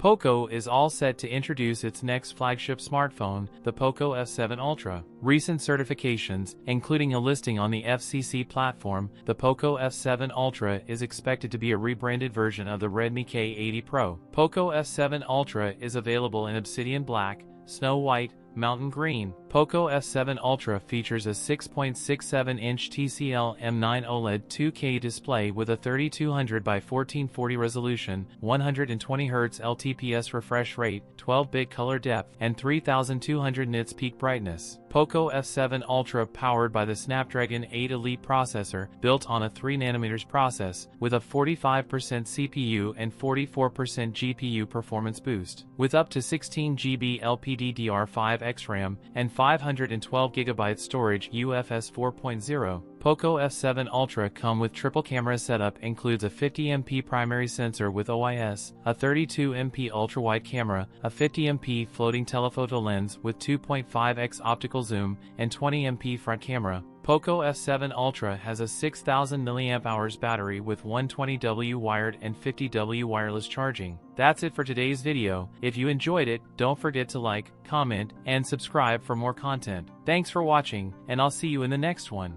Poco is all set to introduce its next flagship smartphone, the Poco F7 Ultra. Recent certifications, including a listing on the FCC platform, the Poco F7 Ultra is expected to be a rebranded version of the Redmi K80 Pro. Poco F7 Ultra is available in Obsidian Black, Snow White, Mountain Green. Poco F7 Ultra features a 6.67-inch TCL M9 OLED 2K display with a 3200 by 1440 resolution, 120Hz LTPS refresh rate, 12-bit color depth, and 3200 nits peak brightness. Poco F7 Ultra powered by the Snapdragon 8 Elite processor, built on a 3nm process, with a 45% CPU and 44% GPU performance boost. With up to 16GB LPDDR5X RAM and 512GB storage UFS 4.0, Poco F7 Ultra come with triple camera setup, includes a 50MP primary sensor with OIS, a 32MP ultra-wide camera, a 50MP floating telephoto lens with 2.5x optical zoom, and 20MP front camera. Poco F7 Ultra has a 6000 mAh battery with 120W wired and 50W wireless charging. That's it for today's video. If you enjoyed it, don't forget to like, comment, and subscribe for more content. Thanks for watching, and I'll see you in the next one.